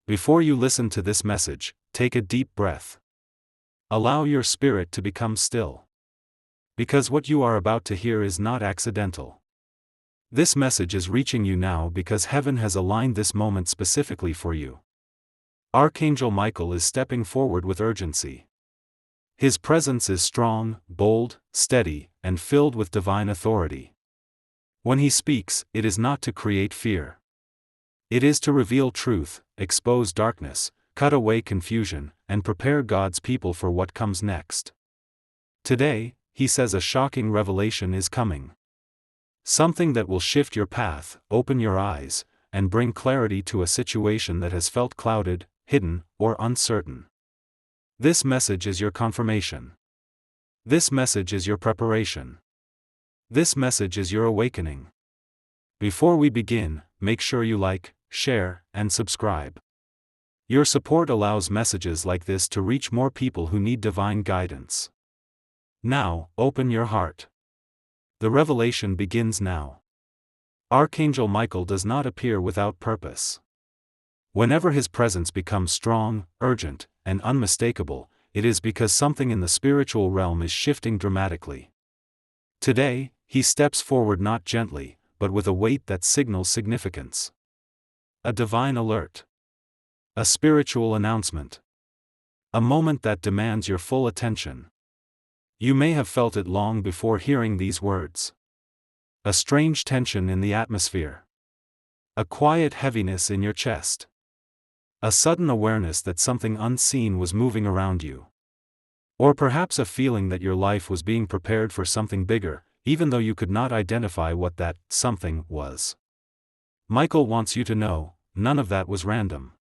Before you listen to this message, take a deep breath. Allow your spirit to become still. Because what you are about to hear is not accidental. This message is reaching you now because heaven has aligned this moment specifically for you. Archangel Michael is stepping forward with urgency. His presence is strong, bold, steady, and filled with divine authority. When he speaks, it is not to create fear. It is to reveal truth, expose darkness, cut away confusion, and prepare God's people for what comes next. Today, he says a shocking revelation is coming. Something that will shift your path, open your eyes, and bring clarity to a situation that has felt clouded, hidden, or uncertain. This message is your confirmation. This message is your preparation. This message is your awakening. Before we begin, make sure you like, share, and subscribe. Your support allows messages like this to reach more people who need divine guidance. Now, open your heart. The revelation begins now. Archangel Michael does not appear without purpose. Whenever his presence becomes strong, urgent, and unmistakable, it is because something in the spiritual realm is shifting dramatically. Today, he steps forward not gently, but with a weight that signals significance. A divine alert. A spiritual announcement. A moment that demands your full attention. You may have felt it long before hearing these words. A strange tension in the atmosphere. A quiet heaviness in your chest. A sudden awareness that something unseen was moving around you. Or perhaps a feeling that your life was being prepared for something bigger, even though you could not identify what that something was. Michael wants you to know, none of that was random.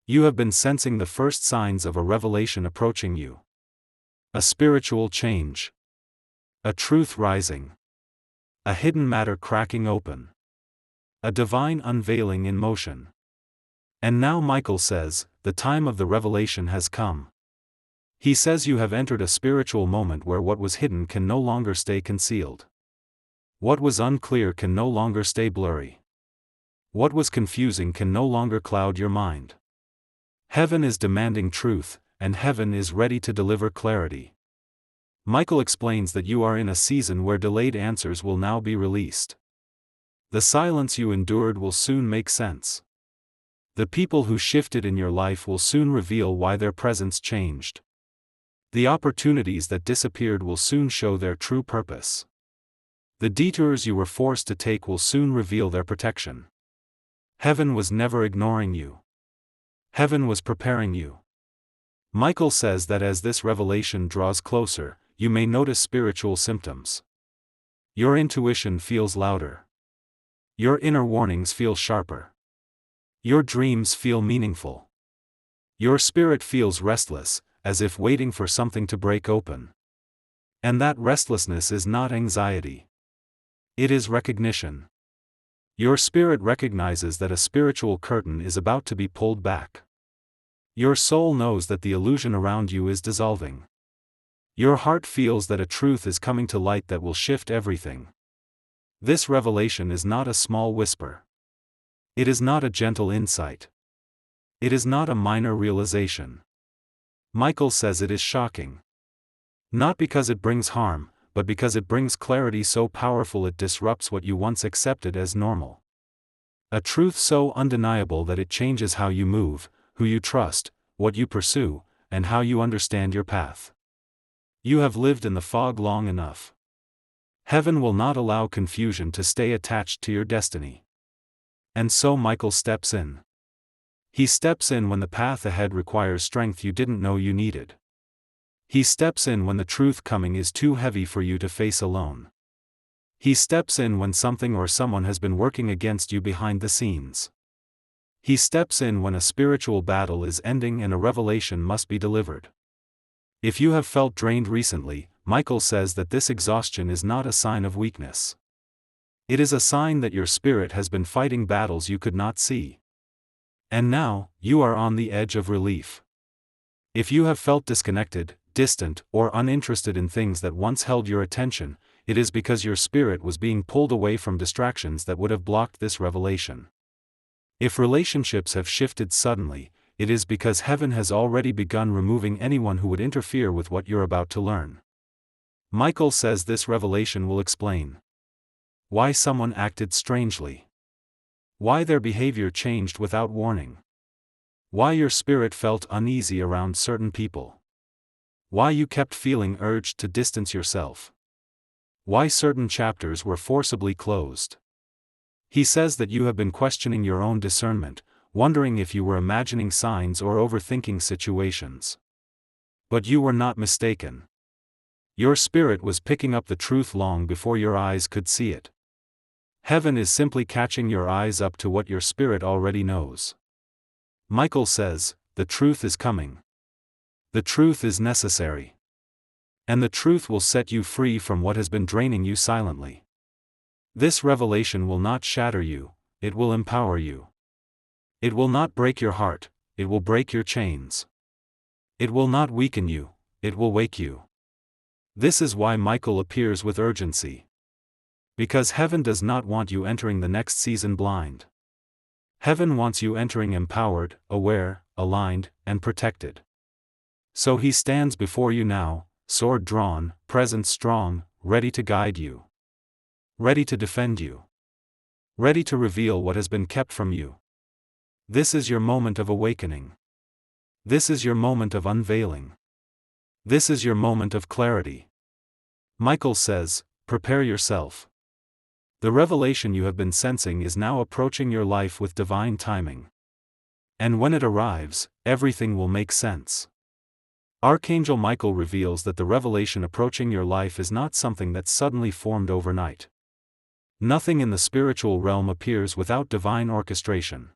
You have been sensing the first signs of a revelation approaching you. A spiritual change. A truth rising. A hidden matter cracking open. A divine unveiling in motion. And now Michael says, the time of the revelation has come. He says you have entered a spiritual moment where what was hidden can no longer stay concealed. What was unclear can no longer stay blurry. What was confusing can no longer cloud your mind. Heaven is demanding truth, and heaven is ready to deliver clarity. Michael explains that you are in a season where delayed answers will now be released. The silence you endured will soon make sense. The people who shifted in your life will soon reveal why their presence changed. The opportunities that disappeared will soon show their true purpose. The detours you were forced to take will soon reveal their protection. Heaven was never ignoring you. Heaven was preparing you. Michael says that as this revelation draws closer, you may notice spiritual symptoms. Your intuition feels louder. Your inner warnings feel sharper. Your dreams feel meaningful. Your spirit feels restless, as if waiting for something to break open. And that restlessness is not anxiety. It is recognition. Your spirit recognizes that a spiritual curtain is about to be pulled back. Your soul knows that the illusion around you is dissolving. Your heart feels that a truth is coming to light that will shift everything. This revelation is not a small whisper. It is not a gentle insight. It is not a minor realization. Michael says it is shocking. Not because it brings harm, but because it brings clarity so powerful it disrupts what you once accepted as normal. A truth so undeniable that it changes how you move, who you trust, what you pursue, and how you understand your path. You have lived in the fog long enough. Heaven will not allow confusion to stay attached to your destiny. And so Michael steps in. He steps in when the path ahead requires strength you didn't know you needed. He steps in when the truth coming is too heavy for you to face alone. He steps in when something or someone has been working against you behind the scenes. He steps in when a spiritual battle is ending and a revelation must be delivered. If you have felt drained recently, Michael says that this exhaustion is not a sign of weakness. It is a sign that your spirit has been fighting battles you could not see. And now, you are on the edge of relief. If you have felt disconnected, distant, or uninterested in things that once held your attention, it is because your spirit was being pulled away from distractions that would have blocked this revelation. If relationships have shifted suddenly, it is because heaven has already begun removing anyone who would interfere with what you're about to learn. Michael says this revelation will explain why someone acted strangely, why their behavior changed without warning, why your spirit felt uneasy around certain people, why you kept feeling urged to distance yourself, why certain chapters were forcibly closed. He says that you have been questioning your own discernment, wondering if you were imagining signs or overthinking situations. But you were not mistaken. Your spirit was picking up the truth long before your eyes could see it. Heaven is simply catching your eyes up to what your spirit already knows. Michael says, the truth is coming. The truth is necessary. And the truth will set you free from what has been draining you silently. This revelation will not shatter you, it will empower you. It will not break your heart, it will break your chains. It will not weaken you, it will wake you. This is why Michael appears with urgency. Because heaven does not want you entering the next season blind. Heaven wants you entering empowered, aware, aligned, and protected. So he stands before you now, sword drawn, presence strong, ready to guide you. Ready to defend you. Ready to reveal what has been kept from you. This is your moment of awakening. This is your moment of unveiling. This is your moment of clarity. Michael says, prepare yourself. The revelation you have been sensing is now approaching your life with divine timing. And when it arrives, everything will make sense. Archangel Michael reveals that the revelation approaching your life is not something that suddenly formed overnight. Nothing in the spiritual realm appears without divine orchestration.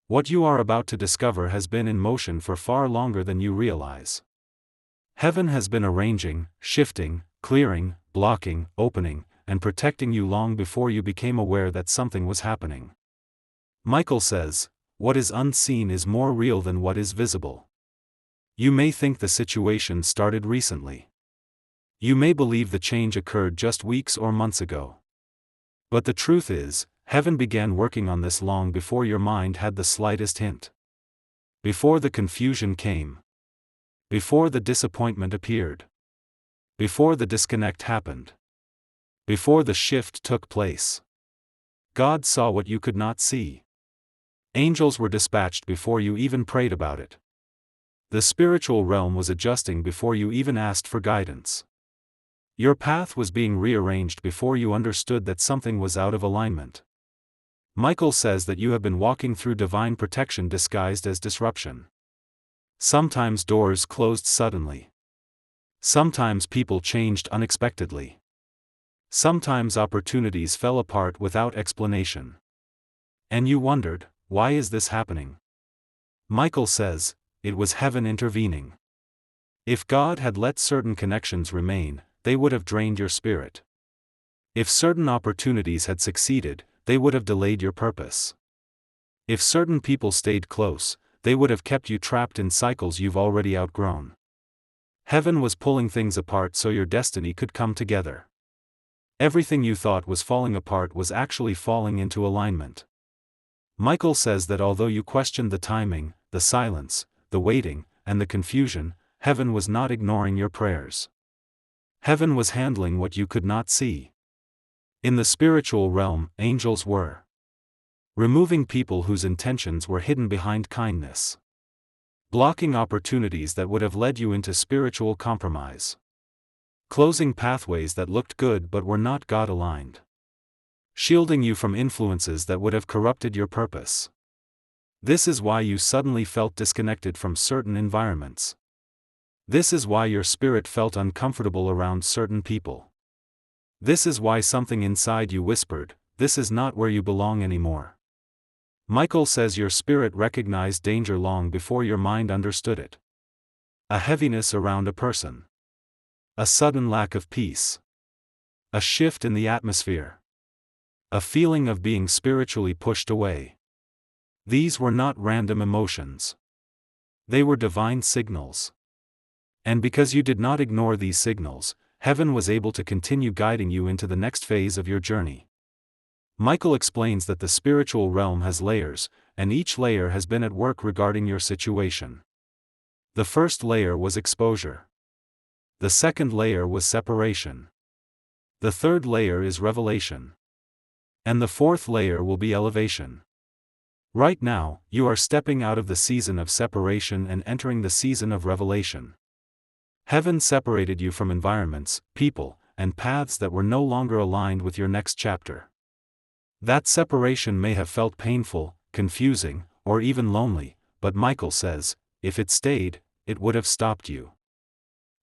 What you are about to discover has been in motion for far longer than you realize. Heaven has been arranging, shifting, clearing, blocking, opening, and protecting you long before you became aware that something was happening. Michael says, what is unseen is more real than what is visible. You may think the situation started recently. You may believe the change occurred just weeks or months ago. But the truth is, heaven began working on this long before your mind had the slightest hint. Before the confusion came. Before the disappointment appeared. Before the disconnect happened. Before the shift took place. God saw what you could not see. Angels were dispatched before you even prayed about it. The spiritual realm was adjusting before you even asked for guidance. Your path was being rearranged before you understood that something was out of alignment. Michael says that you have been walking through divine protection disguised as disruption. Sometimes doors closed suddenly. Sometimes people changed unexpectedly. Sometimes opportunities fell apart without explanation. And you wondered, why is this happening? Michael says, it was heaven intervening. If God had let certain connections remain, they would have drained your spirit. If certain opportunities had succeeded, they would have delayed your purpose. If certain people stayed close, they would have kept you trapped in cycles you've already outgrown. Heaven was pulling things apart so your destiny could come together. Everything you thought was falling apart was actually falling into alignment. Michael says that although you questioned the timing, the silence, the waiting, and the confusion, heaven was not ignoring your prayers. Heaven was handling what you could not see. In the spiritual realm, angels were removing people whose intentions were hidden behind kindness. Blocking opportunities that would have led you into spiritual compromise. Closing pathways that looked good but were not God-aligned. Shielding you from influences that would have corrupted your purpose. This is why you suddenly felt disconnected from certain environments. This is why your spirit felt uncomfortable around certain people. This is why something inside you whispered, this is not where you belong anymore. Michael says your spirit recognized danger long before your mind understood it. A heaviness around a person. A sudden lack of peace. A shift in the atmosphere. A feeling of being spiritually pushed away. These were not random emotions. They were divine signals. And because you did not ignore these signals, heaven was able to continue guiding you into the next phase of your journey. Michael explains that the spiritual realm has layers, and each layer has been at work regarding your situation. The first layer was exposure. The second layer was separation. The third layer is revelation. And the fourth layer will be elevation. Right now, you are stepping out of the season of separation and entering the season of revelation. Heaven separated you from environments, people, and paths that were no longer aligned with your next chapter. That separation may have felt painful, confusing, or even lonely, but Michael says, if it stayed, it would have stopped you.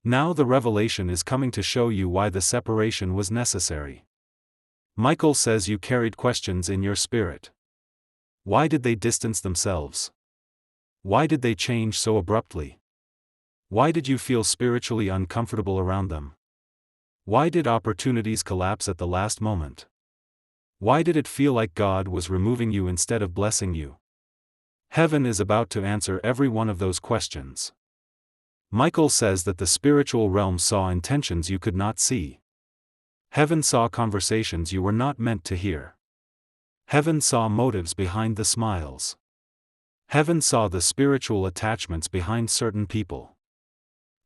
Now the revelation is coming to show you why the separation was necessary. Michael says you carried questions in your spirit. Why did they distance themselves? Why did they change so abruptly? Why did you feel spiritually uncomfortable around them? Why did opportunities collapse at the last moment? Why did it feel like God was removing you instead of blessing you? Heaven is about to answer every one of those questions. Michael says that the spiritual realm saw intentions you could not see. Heaven saw conversations you were not meant to hear. Heaven saw motives behind the smiles. Heaven saw the spiritual attachments behind certain people.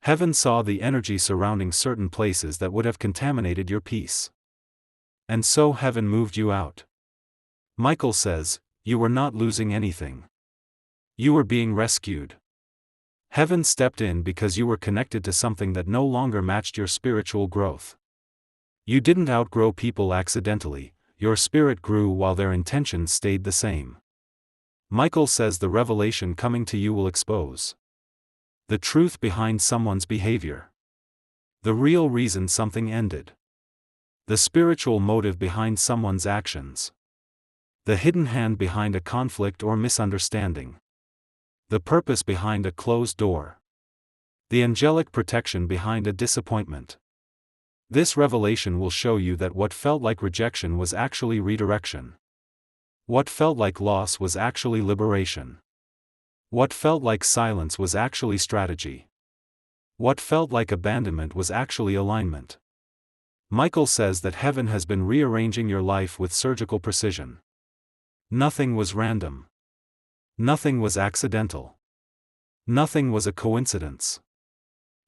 Heaven saw the energy surrounding certain places that would have contaminated your peace. And so heaven moved you out. Michael says, you were not losing anything. You were being rescued. Heaven stepped in because you were connected to something that no longer matched your spiritual growth. You didn't outgrow people accidentally, your spirit grew while their intentions stayed the same. Michael says the revelation coming to you will expose the truth behind someone's behavior. The real reason something ended. The spiritual motive behind someone's actions. The hidden hand behind a conflict or misunderstanding. The purpose behind a closed door. The angelic protection behind a disappointment. This revelation will show you that what felt like rejection was actually redirection. What felt like loss was actually liberation. What felt like silence was actually strategy. What felt like abandonment was actually alignment. Michael says that heaven has been rearranging your life with surgical precision. Nothing was random. Nothing was accidental. Nothing was a coincidence.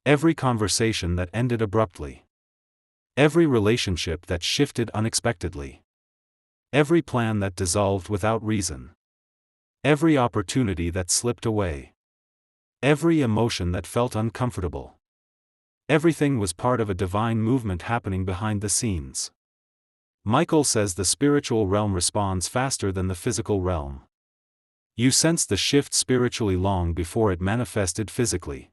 Every conversation that ended abruptly. Every relationship that shifted unexpectedly. Every plan that dissolved without reason. Every opportunity that slipped away. Every emotion that felt uncomfortable. Everything was part of a divine movement happening behind the scenes. Michael says the spiritual realm responds faster than the physical realm. You sensed the shift spiritually long before it manifested physically.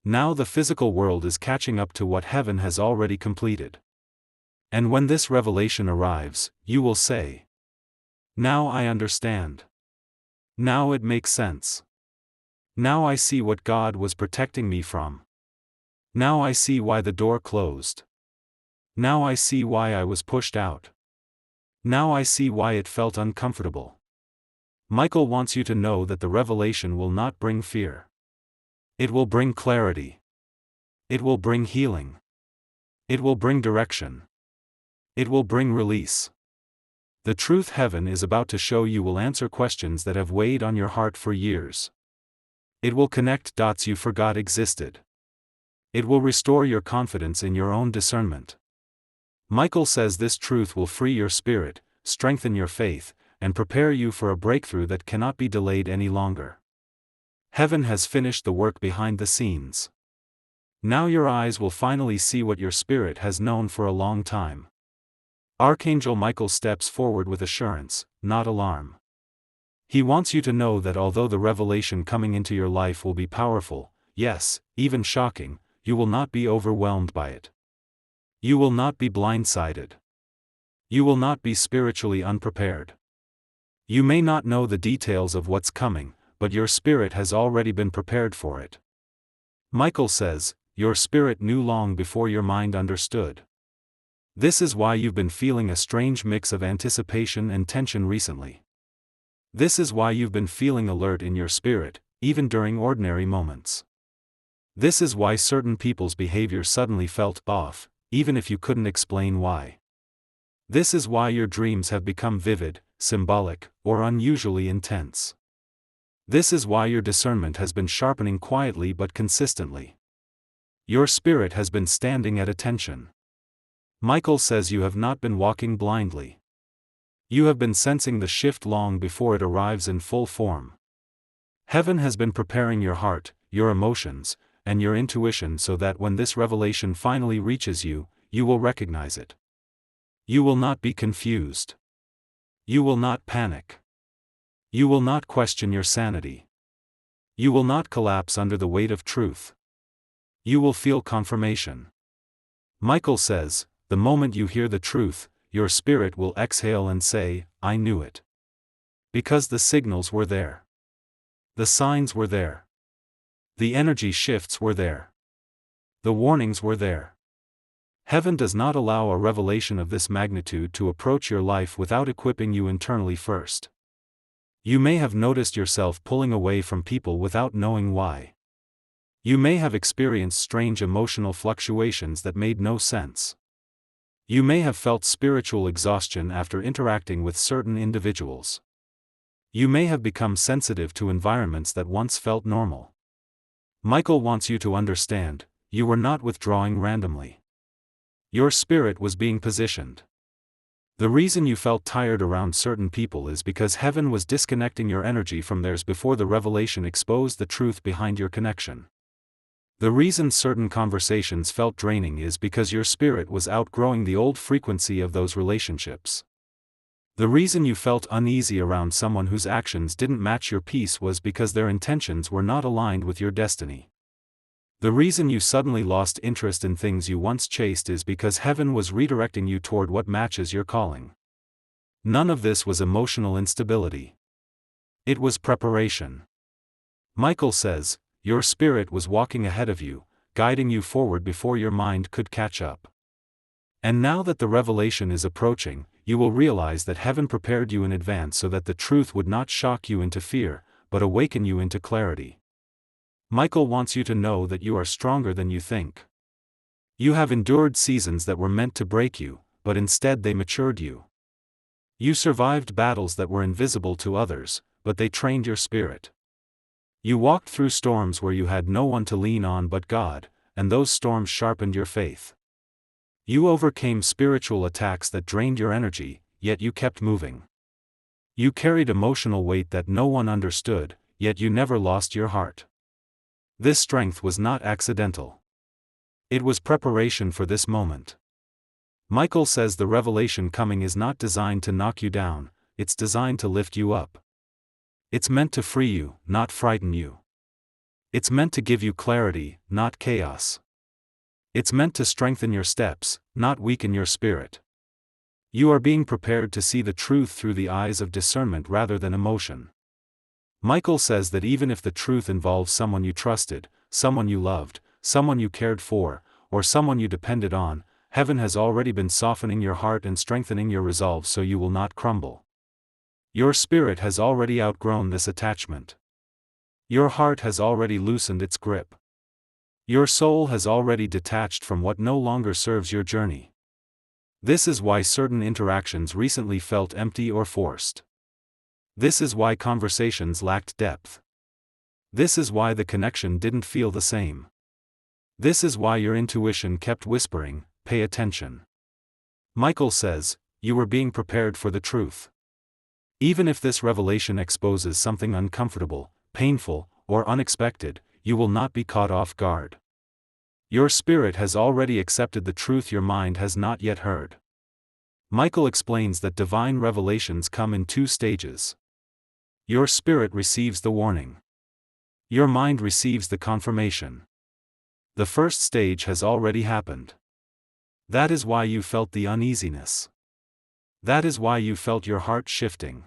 Now the physical world is catching up to what heaven has already completed. And when this revelation arrives, you will say, now I understand. Now it makes sense. Now I see what God was protecting me from. Now I see why the door closed. Now I see why I was pushed out. Now I see why it felt uncomfortable. Michael wants you to know that the revelation will not bring fear. It will bring clarity. It will bring healing. It will bring direction. It will bring release. The truth heaven is about to show you will answer questions that have weighed on your heart for years. It will connect dots you forgot existed. It will restore your confidence in your own discernment. Michael says this truth will free your spirit, strengthen your faith, and prepare you for a breakthrough that cannot be delayed any longer. Heaven has finished the work behind the scenes. Now your eyes will finally see what your spirit has known for a long time. Archangel Michael steps forward with assurance, not alarm. He wants you to know that although the revelation coming into your life will be powerful, yes, even shocking, you will not be overwhelmed by it. You will not be blindsided. You will not be spiritually unprepared. You may not know the details of what's coming, but your spirit has already been prepared for it. Michael says, your spirit knew long before your mind understood. This is why you've been feeling a strange mix of anticipation and tension recently. This is why you've been feeling alert in your spirit, even during ordinary moments. This is why certain people's behavior suddenly felt off, even if you couldn't explain why. This is why your dreams have become vivid, symbolic, or unusually intense. This is why your discernment has been sharpening quietly but consistently. Your spirit has been standing at attention. Michael says you have not been walking blindly. You have been sensing the shift long before it arrives in full form. Heaven has been preparing your heart, your emotions, and your intuition so that when this revelation finally reaches you, you will recognize it. You will not be confused. You will not panic. You will not question your sanity. You will not collapse under the weight of truth. You will feel confirmation. Michael says, the moment you hear the truth, your spirit will exhale and say, I knew it. Because the signals were there. The signs were there. The energy shifts were there. The warnings were there. Heaven does not allow a revelation of this magnitude to approach your life without equipping you internally first. You may have noticed yourself pulling away from people without knowing why. You may have experienced strange emotional fluctuations that made no sense. You may have felt spiritual exhaustion after interacting with certain individuals. You may have become sensitive to environments that once felt normal. Michael wants you to understand, you were not withdrawing randomly. Your spirit was being positioned. The reason you felt tired around certain people is because heaven was disconnecting your energy from theirs before the revelation exposed the truth behind your connection. The reason certain conversations felt draining is because your spirit was outgrowing the old frequency of those relationships. The reason you felt uneasy around someone whose actions didn't match your peace was because their intentions were not aligned with your destiny. The reason you suddenly lost interest in things you once chased is because heaven was redirecting you toward what matches your calling. None of this was emotional instability. It was preparation. Michael says, your spirit was walking ahead of you, guiding you forward before your mind could catch up. And now that the revelation is approaching, you will realize that heaven prepared you in advance so that the truth would not shock you into fear, but awaken you into clarity. Michael wants you to know that you are stronger than you think. You have endured seasons that were meant to break you, but instead they matured you. You survived battles that were invisible to others, but they trained your spirit. You walked through storms where you had no one to lean on but God, and those storms sharpened your faith. You overcame spiritual attacks that drained your energy, yet you kept moving. You carried emotional weight that no one understood, yet you never lost your heart. This strength was not accidental. It was preparation for this moment. Michael says the revelation coming is not designed to knock you down, it's designed to lift you up. It's meant to free you, not frighten you. It's meant to give you clarity, not chaos. It's meant to strengthen your steps, not weaken your spirit. You are being prepared to see the truth through the eyes of discernment rather than emotion. Michael says that even if the truth involves someone you trusted, someone you loved, someone you cared for, or someone you depended on, heaven has already been softening your heart and strengthening your resolve so you will not crumble. Your spirit has already outgrown this attachment. Your heart has already loosened its grip. Your soul has already detached from what no longer serves your journey. This is why certain interactions recently felt empty or forced. This is why conversations lacked depth. This is why the connection didn't feel the same. This is why your intuition kept whispering, pay attention. Michael says, you were being prepared for the truth. Even if this revelation exposes something uncomfortable, painful, or unexpected, you will not be caught off guard. Your spirit has already accepted the truth your mind has not yet heard. Michael explains that divine revelations come in two stages. Your spirit receives the warning. Your mind receives the confirmation. The first stage has already happened. That is why you felt the uneasiness. That is why you felt your heart shifting.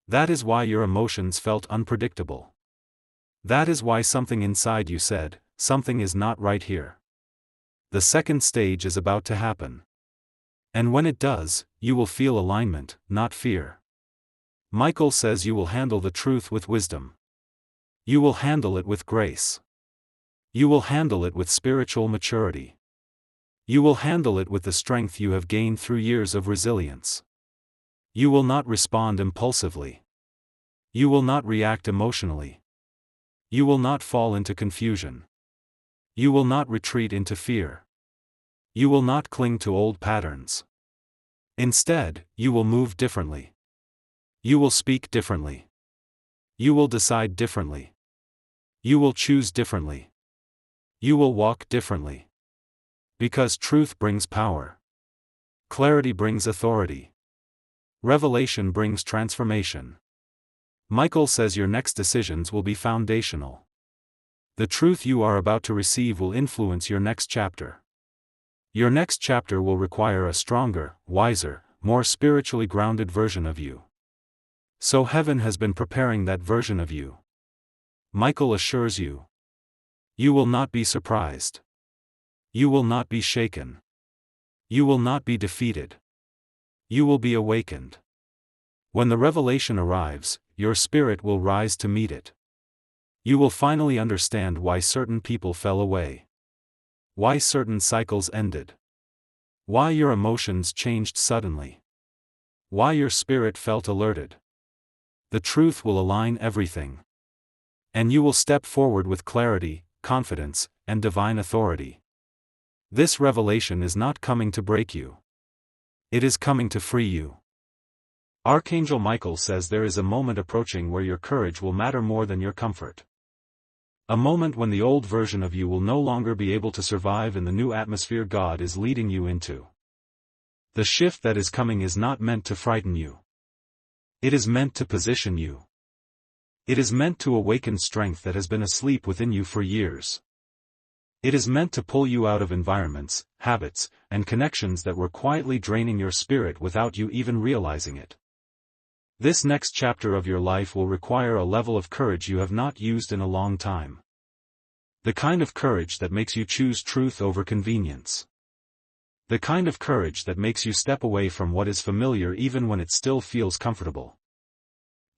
That is why your emotions felt unpredictable. That is why something inside you said, something is not right here. The second stage is about to happen. And when it does, you will feel alignment, not fear. Michael says you will handle the truth with wisdom. You will handle it with grace. You will handle it with spiritual maturity. You will handle it with the strength you have gained through years of resilience. You will not respond impulsively. You will not react emotionally. You will not fall into confusion. You will not retreat into fear. You will not cling to old patterns. Instead, you will move differently. You will speak differently. You will decide differently. You will choose differently. You will walk differently. Because truth brings power. Clarity brings authority. Revelation brings transformation. Michael says your next decisions will be foundational. The truth you are about to receive will influence your next chapter. Your next chapter will require a stronger, wiser, more spiritually grounded version of you. So heaven has been preparing that version of you. Michael assures you. You will not be surprised. You will not be shaken. You will not be defeated. You will be awakened. When the revelation arrives, your spirit will rise to meet it. You will finally understand why certain people fell away. Why certain cycles ended. Why your emotions changed suddenly. Why your spirit felt alerted. The truth will align everything. And you will step forward with clarity, confidence, and divine authority. This revelation is not coming to break you. It is coming to free you. Archangel Michael says there is a moment approaching where your courage will matter more than your comfort. A moment when the old version of you will no longer be able to survive in the new atmosphere God is leading you into. The shift that is coming is not meant to frighten you. It is meant to position you. It is meant to awaken strength that has been asleep within you for years. It is meant to pull you out of environments, habits, and connections that were quietly draining your spirit without you even realizing it. This next chapter of your life will require a level of courage you have not used in a long time. The kind of courage that makes you choose truth over convenience. The kind of courage that makes you step away from what is familiar even when it still feels comfortable.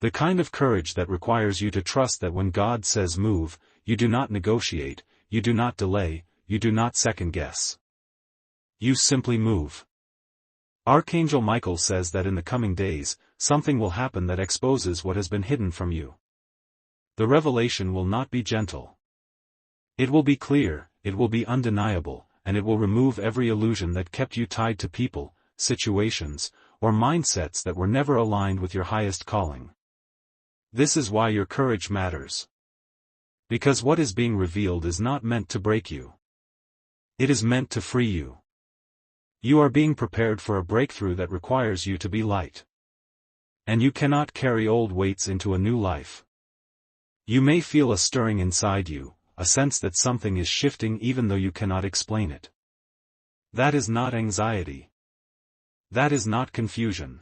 The kind of courage that requires you to trust that when God says move, you do not negotiate, you do not delay, you do not second guess. You simply move. Archangel Michael says that in the coming days, something will happen that exposes what has been hidden from you. The revelation will not be gentle. It will be clear, it will be undeniable, and it will remove every illusion that kept you tied to people, situations, or mindsets that were never aligned with your highest calling. This is why your courage matters. Because what is being revealed is not meant to break you. It is meant to free you. You are being prepared for a breakthrough that requires you to be light. And you cannot carry old weights into a new life. You may feel a stirring inside you, a sense that something is shifting even though you cannot explain it. That is not anxiety. That is not confusion.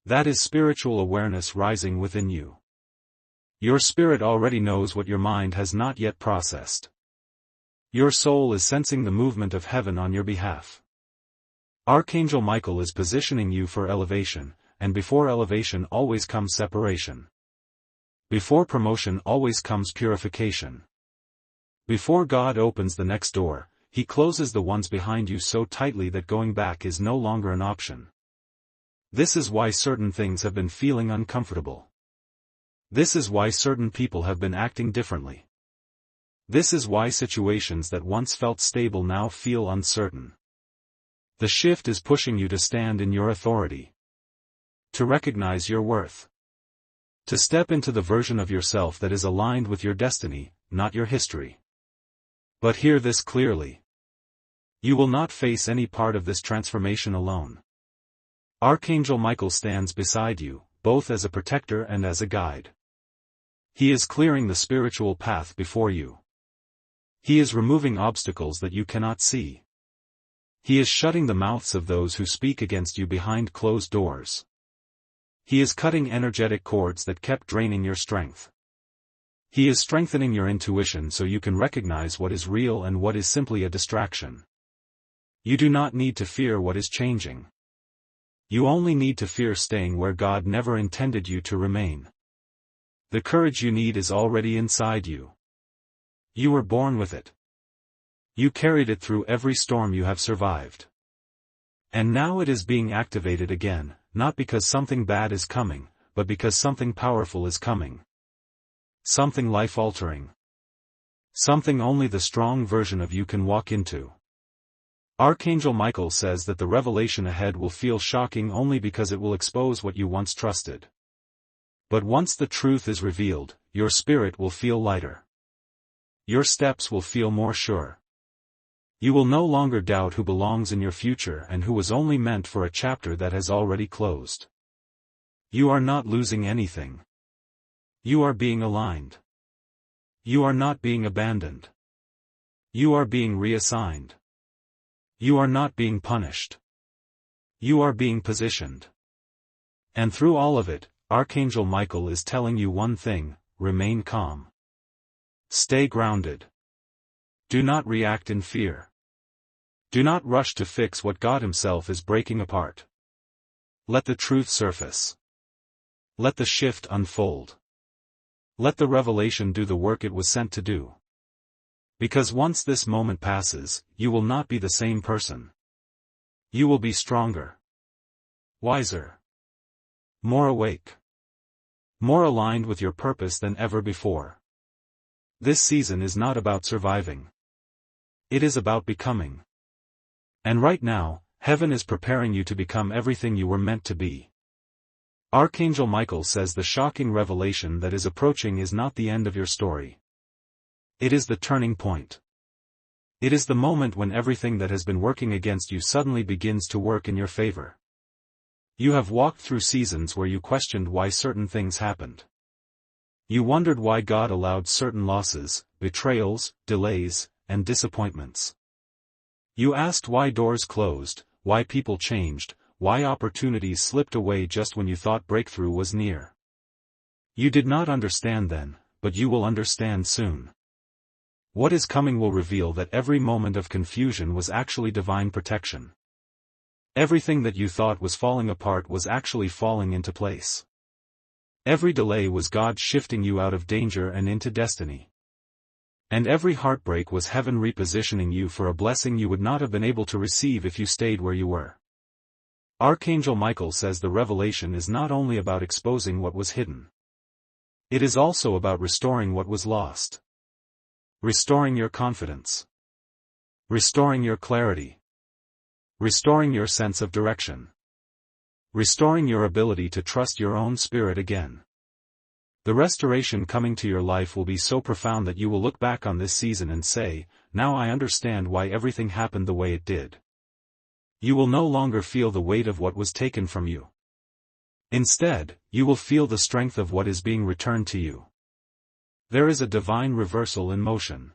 That is spiritual awareness rising within you. Your spirit already knows what your mind has not yet processed. Your soul is sensing the movement of heaven on your behalf. Archangel Michael is positioning you for elevation, and before elevation always comes separation. Before promotion always comes purification. Before God opens the next door, He closes the ones behind you so tightly that going back is no longer an option. This is why certain things have been feeling uncomfortable. This is why certain people have been acting differently. This is why situations that once felt stable now feel uncertain. The shift is pushing you to stand in your authority. To recognize your worth. To step into the version of yourself that is aligned with your destiny, not your history. But hear this clearly. You will not face any part of this transformation alone. Archangel Michael stands beside you, both as a protector and as a guide. He is clearing the spiritual path before you. He is removing obstacles that you cannot see. He is shutting the mouths of those who speak against you behind closed doors. He is cutting energetic cords that kept draining your strength. He is strengthening your intuition so you can recognize what is real and what is simply a distraction. You do not need to fear what is changing. You only need to fear staying where God never intended you to remain. The courage you need is already inside you. You were born with it. You carried it through every storm you have survived. And now it is being activated again, not because something bad is coming, but because something powerful is coming. Something life-altering. Something only the strong version of you can walk into. Archangel Michael says that the revelation ahead will feel shocking only because it will expose what you once trusted. But once the truth is revealed, your spirit will feel lighter. Your steps will feel more sure. You will no longer doubt who belongs in your future and who was only meant for a chapter that has already closed. You are not losing anything. You are being aligned. You are not being abandoned. You are being reassigned. You are not being punished. You are being positioned. And through all of it, Archangel Michael is telling you one thing: remain calm. Stay grounded. Do not react in fear. Do not rush to fix what God Himself is breaking apart. Let the truth surface. Let the shift unfold. Let the revelation do the work it was sent to do. Because once this moment passes, you will not be the same person. You will be stronger, wiser, more awake, more aligned with your purpose than ever before. This season is not about surviving. It is about becoming. And right now, heaven is preparing you to become everything you were meant to be. Archangel Michael says the shocking revelation that is approaching is not the end of your story. It is the turning point. It is the moment when everything that has been working against you suddenly begins to work in your favor. You have walked through seasons where you questioned why certain things happened. You wondered why God allowed certain losses, betrayals, delays, and disappointments. You asked why doors closed, why people changed, why opportunities slipped away just when you thought breakthrough was near. You did not understand then, but you will understand soon. What is coming will reveal that every moment of confusion was actually divine protection. Everything that you thought was falling apart was actually falling into place. Every delay was God shifting you out of danger and into destiny. And every heartbreak was heaven repositioning you for a blessing you would not have been able to receive if you stayed where you were. Archangel Michael says the revelation is not only about exposing what was hidden. It is also about restoring what was lost. Restoring your confidence. Restoring your clarity. Restoring your sense of direction. Restoring your ability to trust your own spirit again. The restoration coming to your life will be so profound that you will look back on this season and say, "Now I understand why everything happened the way it did." You will no longer feel the weight of what was taken from you. Instead, you will feel the strength of what is being returned to you. There is a divine reversal in motion.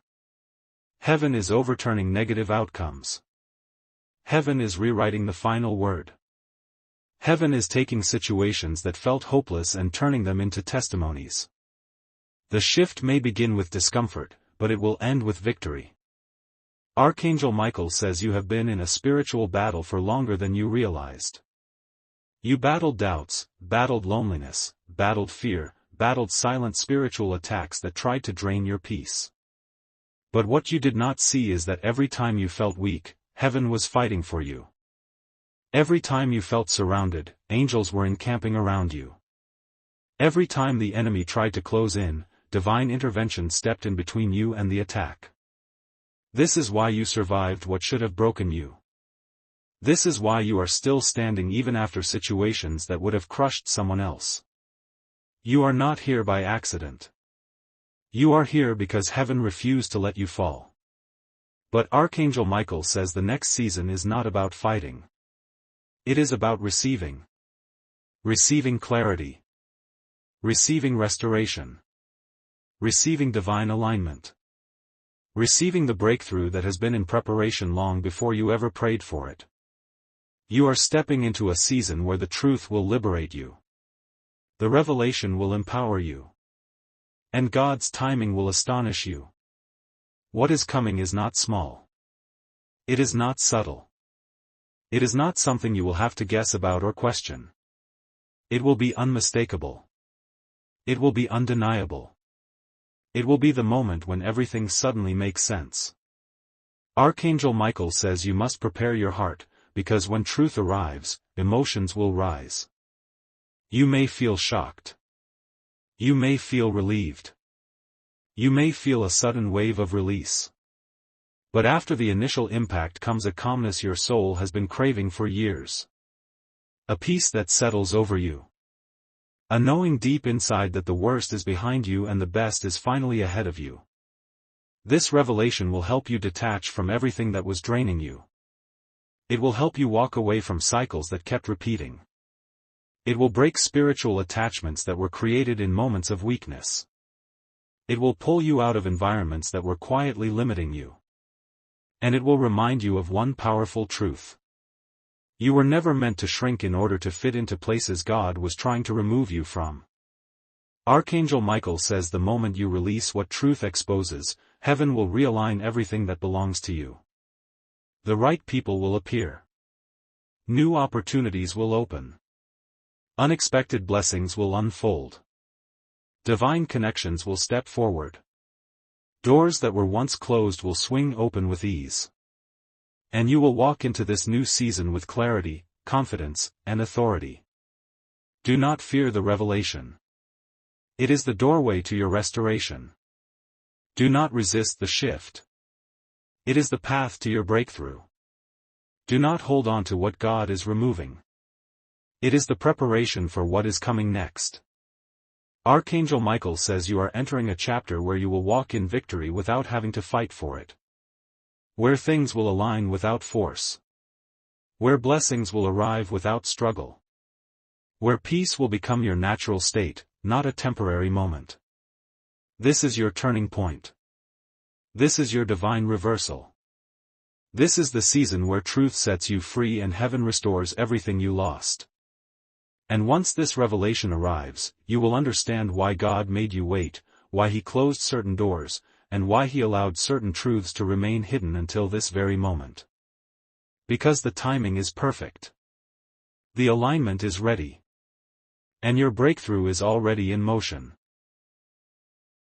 Heaven is overturning negative outcomes. Heaven is rewriting the final word. Heaven is taking situations that felt hopeless and turning them into testimonies. The shift may begin with discomfort, but it will end with victory. Archangel Michael says you have been in a spiritual battle for longer than you realized. You battled doubts, battled loneliness, battled fear, battled silent spiritual attacks that tried to drain your peace. But what you did not see is that every time you felt weak, heaven was fighting for you. Every time you felt surrounded, angels were encamping around you. Every time the enemy tried to close in, divine intervention stepped in between you and the attack. This is why you survived what should have broken you. This is why you are still standing even after situations that would have crushed someone else. You are not here by accident. You are here because heaven refused to let you fall. But Archangel Michael says the next season is not about fighting. It is about receiving. Receiving clarity. Receiving restoration. Receiving divine alignment. Receiving the breakthrough that has been in preparation long before you ever prayed for it. You are stepping into a season where the truth will liberate you. The revelation will empower you. And God's timing will astonish you. What is coming is not small. It is not subtle. It is not something you will have to guess about or question. It will be unmistakable. It will be undeniable. It will be the moment when everything suddenly makes sense. Archangel Michael says you must prepare your heart, because when truth arrives, emotions will rise. You may feel shocked. You may feel relieved. You may feel a sudden wave of release. But after the initial impact comes a calmness your soul has been craving for years. A peace that settles over you. A knowing deep inside that the worst is behind you and the best is finally ahead of you. This revelation will help you detach from everything that was draining you. It will help you walk away from cycles that kept repeating. It will break spiritual attachments that were created in moments of weakness. It will pull you out of environments that were quietly limiting you. And it will remind you of one powerful truth. You were never meant to shrink in order to fit into places God was trying to remove you from. Archangel Michael says the moment you release what truth exposes, heaven will realign everything that belongs to you. The right people will appear. New opportunities will open. Unexpected blessings will unfold. Divine connections will step forward. Doors that were once closed will swing open with ease. And you will walk into this new season with clarity, confidence, and authority. Do not fear the revelation. It is the doorway to your restoration. Do not resist the shift. It is the path to your breakthrough. Do not hold on to what God is removing. It is the preparation for what is coming next. Archangel Michael says you are entering a chapter where you will walk in victory without having to fight for it. Where things will align without force. Where blessings will arrive without struggle. Where peace will become your natural state, not a temporary moment. This is your turning point. This is your divine reversal. This is the season where truth sets you free and heaven restores everything you lost. And once this revelation arrives, you will understand why God made you wait, why He closed certain doors, and why He allowed certain truths to remain hidden until this very moment. Because the timing is perfect. The alignment is ready. And your breakthrough is already in motion.